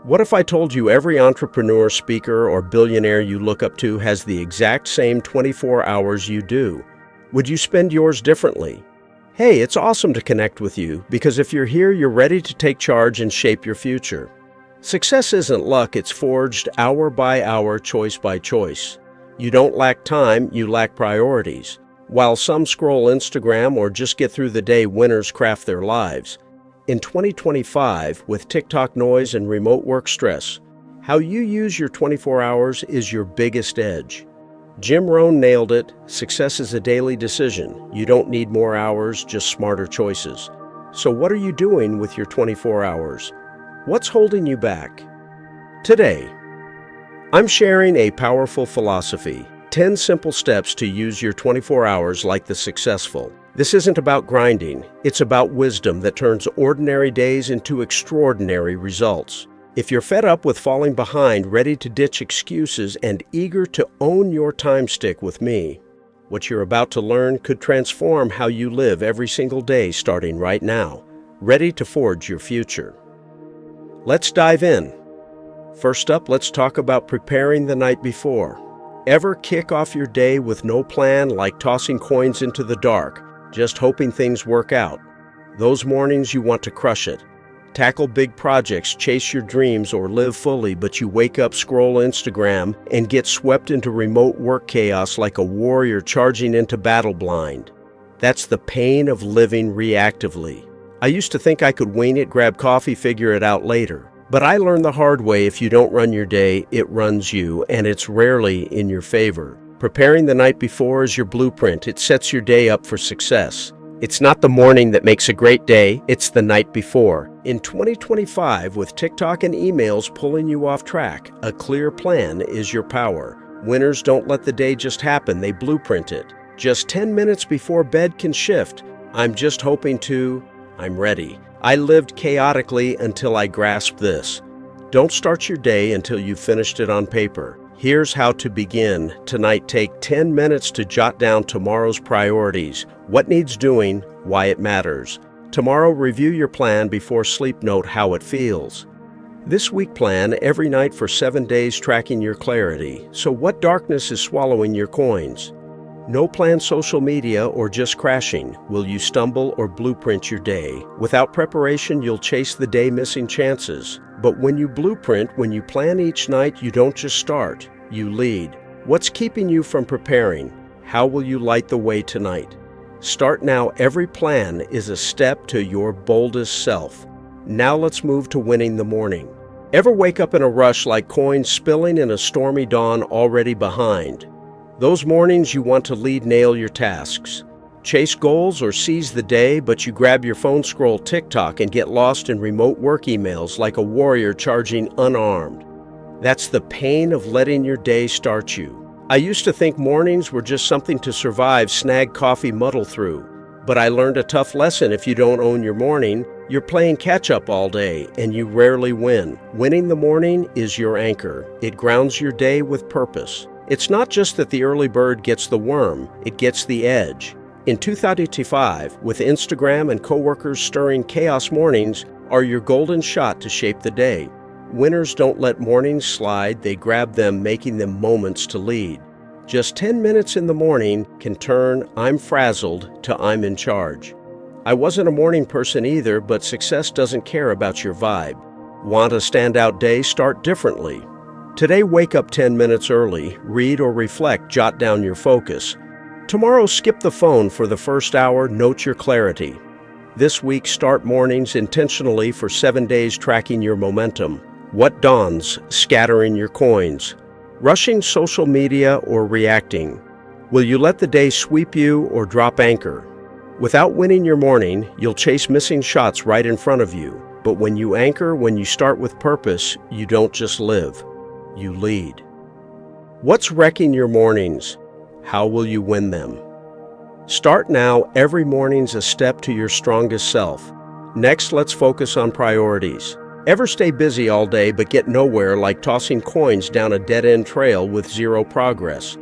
What if I told you every entrepreneur, speaker, or billionaire you look up to has the exact same 24 hours you do? Would you spend yours differently? Hey, it's awesome to connect with you because if you're here, you're ready to take charge and shape your future. Success isn't luck, it's forged hour by hour, choice by choice. You don't lack time, you lack priorities. While some scroll Instagram or just get through the day, winners craft their lives. In 2025, with TikTok noise and remote work stress, how you use your 24 hours is your biggest edge. Jim Rohn nailed it. Success is a daily decision. You don't need more hours, just smarter choices. So what are you doing with your 24 hours? What's holding you back? Today, I'm sharing a powerful philosophy, 10 simple steps to use your 24 hours like the successful. This isn't about grinding, it's about wisdom that turns ordinary days into extraordinary results. If you're fed up with falling behind, ready to ditch excuses, and eager to own your time, stick with me. What you're about to learn could transform how you live every single day starting right now, ready to forge your future. Let's dive in. First up, let's talk about preparing the night before. Ever kick off your day with no plan, like tossing coins into the dark, just hoping things work out? Those mornings you want to crush it. Tackle big projects, chase your dreams, or live fully, but you wake up, scroll Instagram, and get swept into remote work chaos like a warrior charging into battle blind. That's the pain of living reactively. I used to think I could wing it, grab coffee, figure it out later. But I learned the hard way, if you don't run your day, it runs you, and it's rarely in your favor. Preparing the night before is your blueprint. It sets your day up for success. It's not the morning that makes a great day, it's the night before. In 2025, with TikTok and emails pulling you off track, a clear plan is your power. Winners don't let the day just happen, they blueprint it. Just 10 minutes before bed can shift. I'm ready. I lived chaotically until I grasped this. Don't start your day until you've finished it on paper. Here's how to begin. Tonight, take 10 minutes to jot down tomorrow's priorities, what needs doing, why it matters. Tomorrow, review your plan before sleep, note how it feels. This week, plan every night for 7 days, tracking your clarity. So what darkness is swallowing your coins? No planned social media or just crashing. Will you stumble or blueprint your day? Without preparation, you'll chase the day, missing chances. But when you blueprint, when you plan each night, you don't just start, you lead. What's keeping you from preparing? How will you light the way tonight? Start now. Every plan is a step to your boldest self. Now let's move to winning the morning. Ever wake up in a rush, like coins spilling in a stormy dawn, already behind? Those mornings you want to lead, nail your tasks. Chase goals or seize the day, but you grab your phone, scroll TikTok, and get lost in remote work emails like a warrior charging unarmed. That's the pain of letting your day start you. I used to think mornings were just something to survive, snag coffee, muddle through. But I learned a tough lesson. If you don't own your morning, you're playing catch-up all day, and you rarely win. Winning the morning is your anchor. It grounds your day with purpose. It's not just that the early bird gets the worm, it gets the edge. In 2025, with Instagram and coworkers stirring chaos, mornings are your golden shot to shape the day. Winners don't let mornings slide, they grab them, making them moments to lead. Just 10 minutes in the morning can turn "I'm frazzled" to "I'm in charge." I wasn't a morning person either, but success doesn't care about your vibe. Want a standout day? Start differently. Today, wake up 10 minutes early, read or reflect, jot down your focus. Tomorrow, skip the phone for the first hour, note your clarity. This week, start mornings intentionally for 7 days, tracking your momentum. What dawns? Scattering your coins. Rushing social media or reacting? Will you let the day sweep you or drop anchor? Without winning your morning, you'll chase missing shots right in front of you. But when you anchor, when you start with purpose, you don't just live. You lead. What's wrecking your mornings? How will you win them? Start now. Every morning's a step to your strongest self. Next, let's focus on priorities. Ever stay busy all day but get nowhere, like tossing coins down a dead-end trail with zero progress?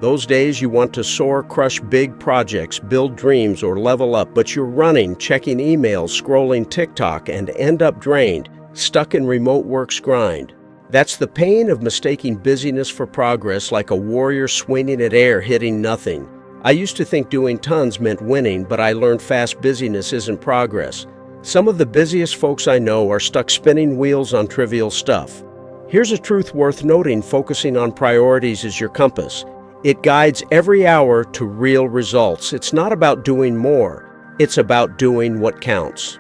Those days you want to soar, crush big projects, build dreams, or level up, but you're running, checking emails, scrolling TikTok, and end up drained. Stuck in remote work's grind. That's the pain of mistaking busyness for progress, like a warrior swinging at air hitting nothing. I used to think doing tons meant winning, but I learned fast busyness isn't progress. Some of the busiest folks I know are stuck spinning wheels on trivial stuff. Here's a truth worth noting: focusing on priorities is your compass. It guides every hour to real results. It's not about doing more, it's about doing what counts.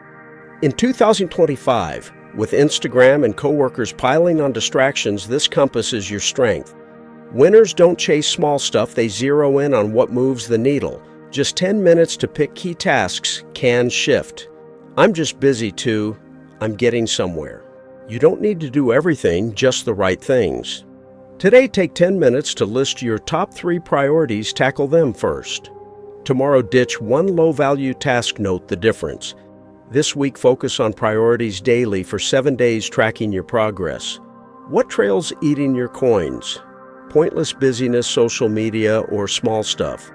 In 2025, with Instagram and coworkers piling on distractions, this compass is your strength. Winners don't chase small stuff, they zero in on what moves the needle. Just 10 minutes to pick key tasks can shift. I'm just busy too. I'm getting somewhere. You don't need to do everything, just the right things. Today, take 10 minutes to list your top 3 priorities, tackle them first. Tomorrow, ditch one low-value task, note the difference. This week, focus on priorities daily for 7 days, tracking your progress. What trails eating your coins? Pointless busyness, social media, or small stuff?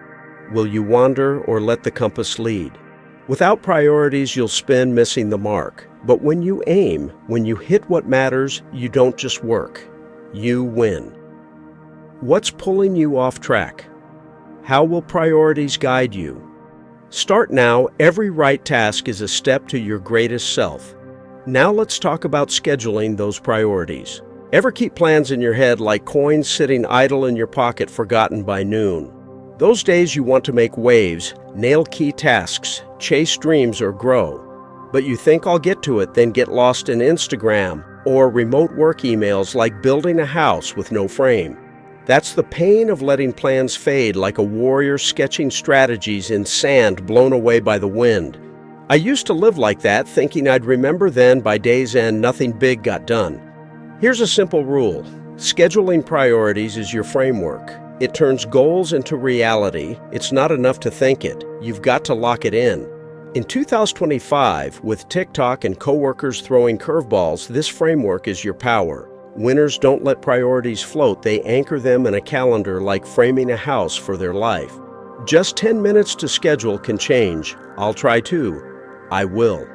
Will you wander or let the compass lead? Without priorities, you'll spin, missing the mark. But when you aim, when you hit what matters, you don't just work. You win. What's pulling you off track? How will priorities guide you? Start now. Every right task is a step to your greatest self. Now let's talk about scheduling those priorities. Ever keep plans in your head like coins sitting idle in your pocket, forgotten by noon? Those days you want to make waves, nail key tasks, chase dreams, or grow. But you think, I'll get to it, then get lost in Instagram or remote work emails, like building a house with no frame. That's the pain of letting plans fade, like a warrior sketching strategies in sand blown away by the wind. I used to live like that, thinking I'd remember then. By day's end, nothing big got done. Here's a simple rule. Scheduling priorities is your framework. It turns goals into reality. It's not enough to think it. You've got to lock it in. In 2025, with TikTok and coworkers throwing curveballs, this framework is your power. Winners don't let priorities float. They anchor them in a calendar, like framing a house for their life. Just 10 minutes to schedule can change. I'll try too. I will.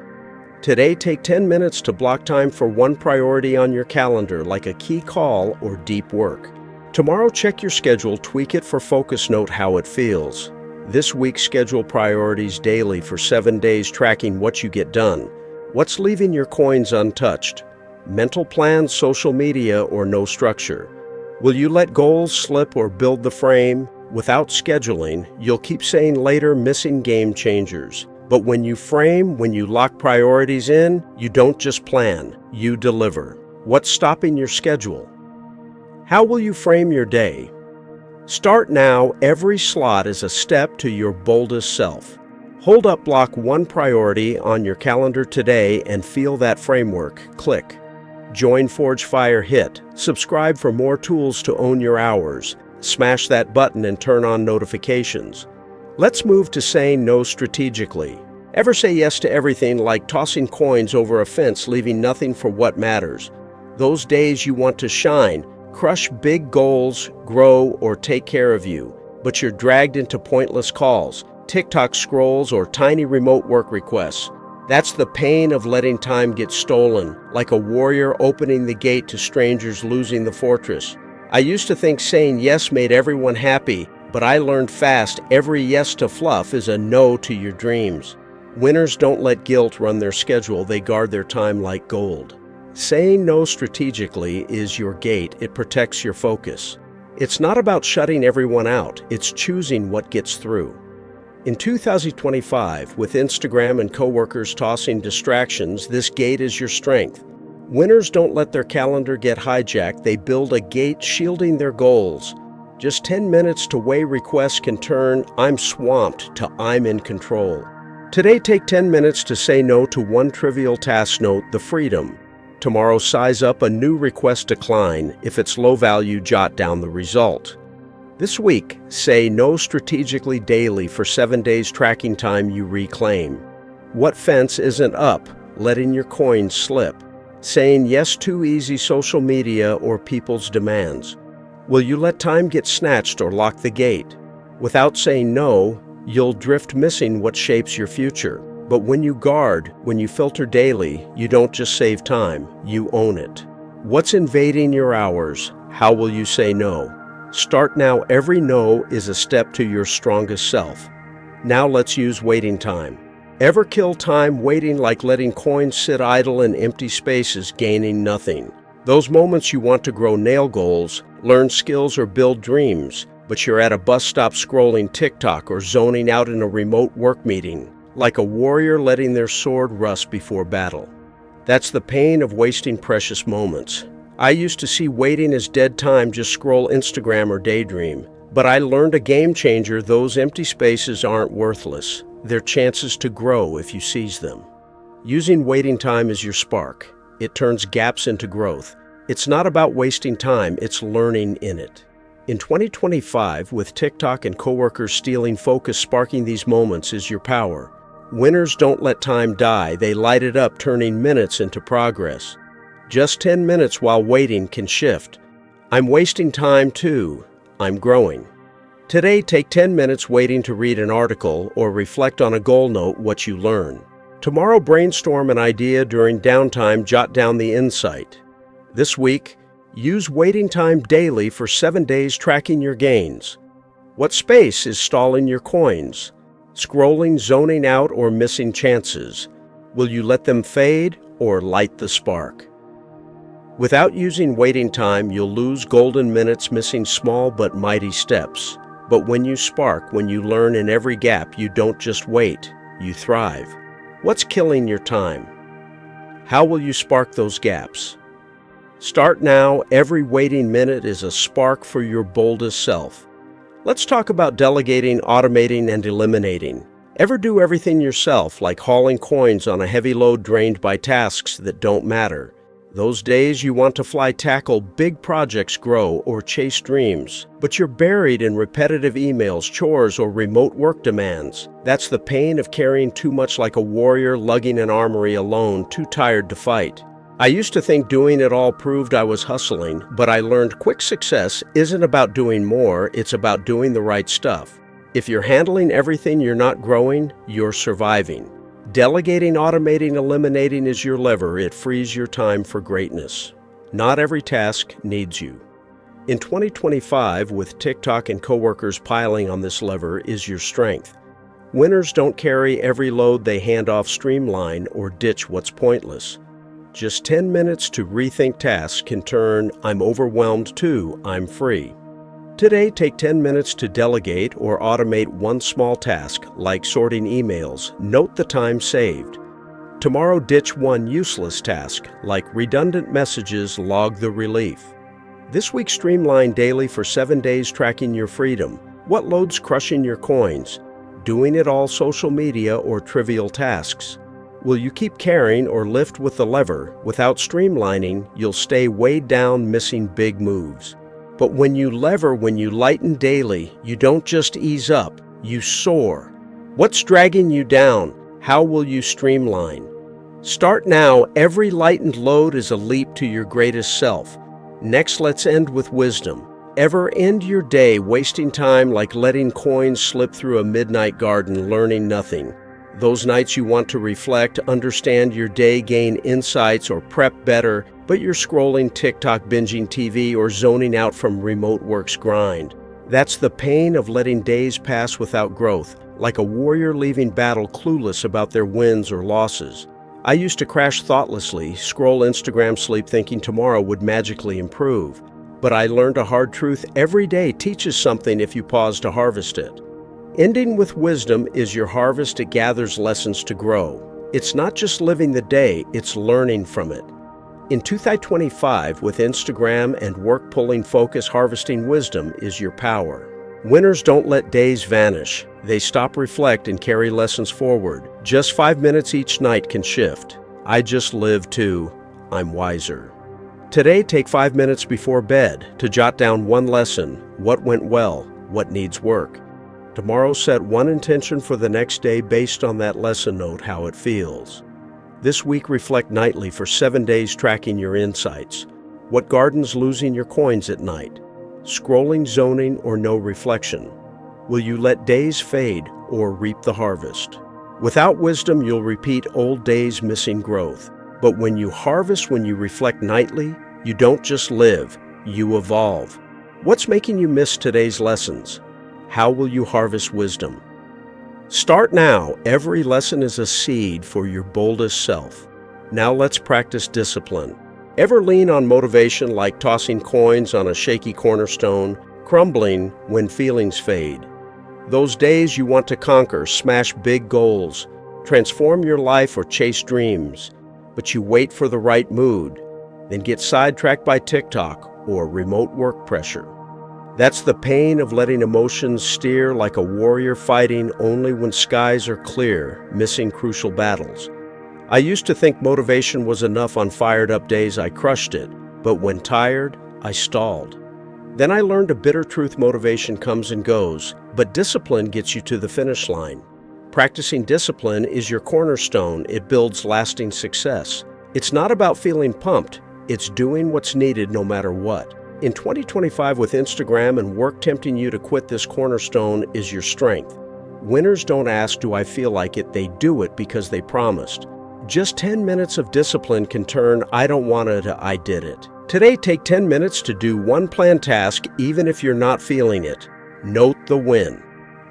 Today, take 10 minutes to block time for one priority on your calendar, like a key call or deep work. Tomorrow, check your schedule, tweak it for focus, note how it feels. This week, schedule priorities daily for 7 days, tracking what you get done. What's leaving your coins untouched? Mental plans, social media, or no structure? Will you let goals slip or build the frame? Without scheduling, you'll keep saying later, missing game changers. But when you frame, when you lock priorities in, you don't just plan, you deliver. What's stopping your schedule? How will you frame your day? Start now. Every slot is a step to your boldest self. Hold up, block one priority on your calendar today and feel that framework click. Join Forge Fire, hit subscribe for more tools to own your hours. Smash that button and turn on notifications. Let's move to saying no strategically. Ever say yes to everything, like tossing coins over a fence, leaving nothing for what matters? Those days you want to shine, crush big goals, grow, or take care of you, but you're dragged into pointless calls, TikTok scrolls, or tiny remote work requests. That's the pain of letting time get stolen, like a warrior opening the gate to strangers, losing the fortress. I used to think saying yes made everyone happy, but I learned fast every yes to fluff is a no to your dreams. Winners don't let guilt run their schedule, they guard their time like gold. Saying no strategically is your gate. It protects your focus. It's not about shutting everyone out, it's choosing what gets through. In 2025, with Instagram and coworkers tossing distractions, this gate is your strength. Winners don't let their calendar get hijacked, they build a gate shielding their goals. Just 10 minutes to weigh requests can turn "I'm swamped" to "I'm in control." Today, take 10 minutes to say no to one trivial task, note the freedom. Tomorrow, size up a new request decline. If it's low value, jot down the result. This week, say no strategically daily for 7 days, tracking time you reclaim. What fence isn't up? Letting your coins slip. Saying yes too easy, social media or people's demands. Will you let time get snatched or lock the gate? Without saying no, you'll drift, missing what shapes your future. But when you guard, when you filter daily, you don't just save time, you own it. What's invading your hours? How will you say no? Start now. Every no is a step to your strongest self. Now let's use waiting time. Ever kill time waiting, like letting coins sit idle in empty spaces, gaining nothing? Those moments you want to grow nail goals, learn skills, or build dreams, but you're at a bus stop scrolling TikTok or zoning out in a remote work meeting, like a warrior letting their sword rust before battle. That's the pain of wasting precious moments. I used to see waiting as dead time, just scroll Instagram or daydream. But I learned a game changer: those empty spaces aren't worthless. They're chances to grow if you seize them. Using waiting time as your spark. It turns gaps into growth. It's not about wasting time, it's learning in it. In 2025, with TikTok and coworkers stealing focus, sparking these moments is your power. Winners don't let time die, they light it up, turning minutes into progress. Just 10 minutes while waiting can shift. I'm wasting time too. I'm growing. Today, take 10 minutes waiting to read an article or reflect on a goal. Note what you learn. Tomorrow, brainstorm an idea. During downtime, jot down the insight. This week, use waiting time daily for 7 days, tracking your gains. What space is stalling your coins? Scrolling, zoning out, or missing chances? Will you let them fade or light the spark? Without using waiting time, you'll lose golden minutes, missing small but mighty steps. But when you spark, when you learn in every gap, you don't just wait, you thrive. What's killing your time? How will you spark those gaps? Start now. Every waiting minute is a spark for your boldest self. Let's talk about delegating, automating, and eliminating. Ever do everything yourself, like hauling coins on a heavy load drained by tasks that don't matter? Those days you want to fly, tackle big projects, grow, or chase dreams, but you're buried in repetitive emails, chores, or remote work demands. That's the pain of carrying too much, like a warrior lugging an armory alone, too tired to fight. I used to think doing it all proved I was hustling, but I learned quick success isn't about doing more, it's about doing the right stuff. If you're handling everything, you're not growing, you're surviving. Delegating, automating, eliminating is your lever. It frees your time for greatness. Not every task needs you. In 2025, with TikTok and coworkers piling on this lever, is your strength. Winners don't carry every load, they hand off, streamline, or ditch what's pointless. Just 10 minutes to rethink tasks can turn "I'm overwhelmed" to "I'm free." Today, take 10 minutes to delegate or automate one small task, like sorting emails. Note the time saved. Tomorrow, ditch one useless task, like redundant messages. Log the relief. This week, streamline daily for 7 days, tracking your freedom. What load's crushing your coins? Doing it all, social media, or trivial tasks? Will you keep carrying or lift with the lever? Without streamlining, you'll stay weighed down, missing big moves. But when you lever, when you lighten daily, you don't just ease up, you soar. What's dragging you down? How will you streamline? Start now. Every lightened load is a leap to your greatest self. Next, let's end with wisdom. Ever end your day wasting time, like letting coins slip through a midnight garden, learning nothing? Those nights you want to reflect, understand your day, gain insights, or prep better, but you're scrolling TikTok, binging TV, or zoning out from remote work's grind. That's the pain of letting days pass without growth, like a warrior leaving battle clueless about their wins or losses. I used to crash thoughtlessly, scroll Instagram, sleep, thinking tomorrow would magically improve. But I learned a hard truth: every day teaches something if you pause to harvest it. Ending with wisdom is your harvest. It gathers lessons to grow. It's not just living the day, it's learning from it. In 2025, with Instagram and work pulling focus, harvesting wisdom is your power. Winners don't let days vanish. They stop, reflect, and carry lessons forward. Just 5 minutes each night can shift. I just lived to "I'm wiser." Today, take 5 minutes before bed to jot down one lesson: what went well, what needs work. Tomorrow, set one intention for the next day based on that lesson. Note how it feels. This week, reflect nightly for 7 days, tracking your insights. What garden's losing your coins at night? Scrolling, zoning, or no reflection? Will you let days fade or reap the harvest? Without wisdom, you'll repeat old days missing growth. But when you harvest, when you reflect nightly, you don't just live, you evolve. What's making you miss today's lessons? How will you harvest wisdom? Start now. Every lesson is a seed for your boldest self. Now let's practice discipline. Ever lean on motivation like tossing coins on a shaky cornerstone, crumbling when feelings fade? Those days you want to conquer, smash big goals, transform your life or chase dreams, but you wait for the right mood, then get sidetracked by TikTok or remote work pressure. That's the pain of letting emotions steer like a warrior fighting only when skies are clear, missing crucial battles. I used to think motivation was enough. On fired up days I crushed it, but when tired, I stalled. Then I learned a bitter truth: motivation comes and goes, but discipline gets you to the finish line. Practicing discipline is your cornerstone. It builds lasting success. It's not about feeling pumped, it's doing what's needed no matter what. In 2025, with Instagram and work tempting you to quit, this cornerstone is your strength. Winners don't ask, "Do I feel like it?" They do it because they promised. Just 10 minutes of discipline can turn "I don't want it" to "I did it." Today, take 10 minutes to do one planned task, even if you're not feeling it. Note the win.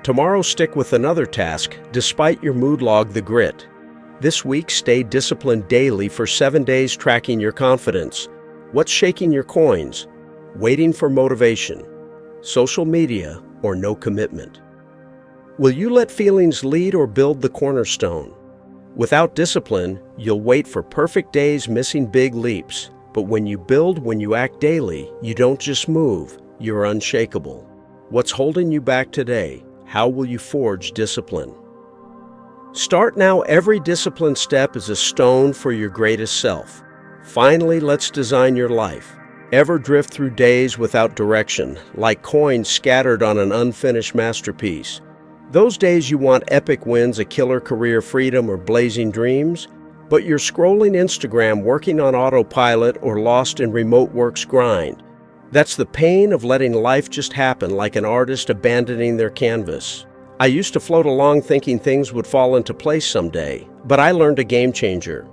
Tomorrow, stick with another task, despite your mood. Log the grit. This week, stay disciplined daily for 7 days, tracking your confidence. What's shaking your coins? Waiting for motivation, social media, or no commitment? Will you let feelings lead or build the cornerstone? Without discipline, you'll wait for perfect days, missing big leaps. But when you build, when you act daily, you don't just move, you're unshakable. What's holding you back today? How will you forge discipline? Start now. Every discipline step is a stone for your greatest self. Finally, let's design your life. Ever drift through days without direction, like coins scattered on an unfinished masterpiece? Those days you want epic wins, a killer career, freedom, or blazing dreams, but you're scrolling Instagram, working on autopilot, or lost in remote work's grind. That's the pain of letting life just happen, like an artist abandoning their canvas. I used to float along thinking things would fall into place someday, but I learned a game changer.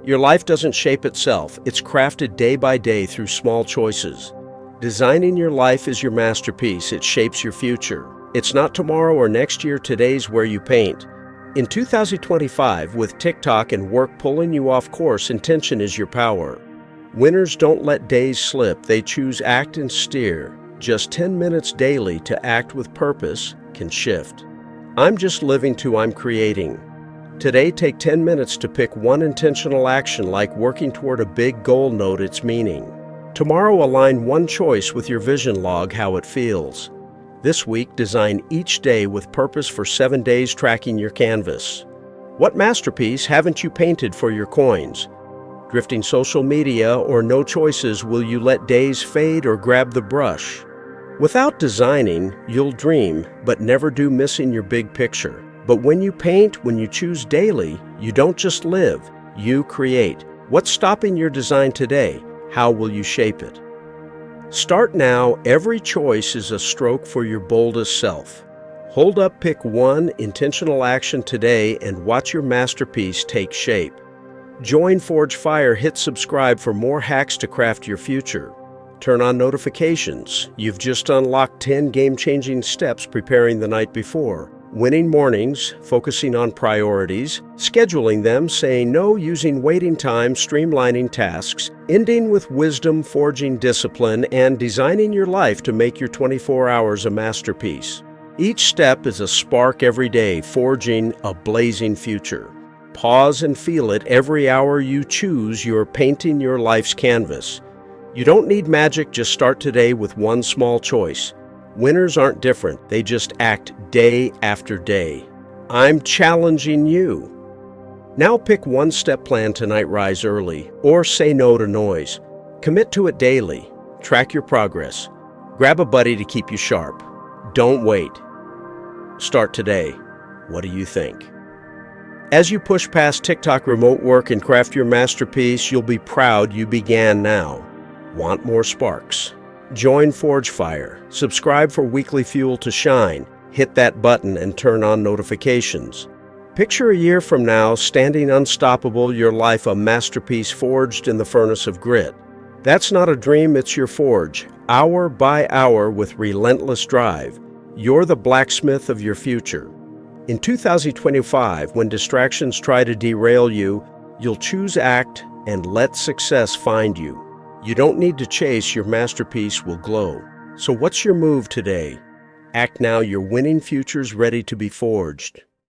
Your life doesn't shape itself, it's crafted day by day through small choices. Designing your life is your masterpiece. It shapes your future. It's not tomorrow or next year, today's where you paint. In 2025, with TikTok and work pulling you off course, intention is your power. Winners don't let days slip, they choose act and steer. Just 10 minutes daily to act with purpose can shift. I'm just living to I'm creating. Today, take 10 minutes to pick one intentional action, like working toward a big goal. Note its meaning. Tomorrow, align one choice with your vision. Log how it feels. This week, design each day with purpose for 7 days, tracking your canvas. What masterpiece haven't you painted for your coins? Drifting social media or no choices, will you let days fade or grab the brush? Without designing, you'll dream, but never do, missing your big picture. But when you paint, when you choose daily, you don't just live, you create. What's stopping your design today? How will you shape it? Start now. Every choice is a stroke for your boldest self. Hold up, pick one intentional action today and watch your masterpiece take shape. Join Forge Fire, hit subscribe for more hacks to craft your future. Turn on notifications. You've just unlocked 10 game-changing steps preparing the night before. Winning mornings, focusing on priorities, scheduling them, saying no, using waiting time, streamlining tasks, ending with wisdom, forging discipline, and designing your life to make your 24 hours a masterpiece. Each step is a spark every day, forging a blazing future. Pause and feel it. Every hour you choose, you're painting your life's canvas. You don't need magic, just start today with one small choice. Winners aren't different, they just act day after day. I'm challenging you. Now pick one step plan tonight. Rise early or say no to noise. Commit to it daily. Track your progress. Grab a buddy to keep you sharp. Don't wait. Start today. What do you think? As you push past TikTok, remote work, and craft your masterpiece, you'll be proud you began now. Want more sparks? Join Forge Fire. Subscribe for weekly fuel to shine. Hit that button and turn on notifications. Picture a year from now, standing unstoppable, your life a masterpiece forged in the furnace of grit. That's not a dream, it's your forge, hour by hour with relentless drive. You're the blacksmith of your future. In 2025, when distractions try to derail you, you'll choose act and let success find you. You don't need to chase, your masterpiece will glow. So what's your move today? Act now, your winning future's ready to be forged.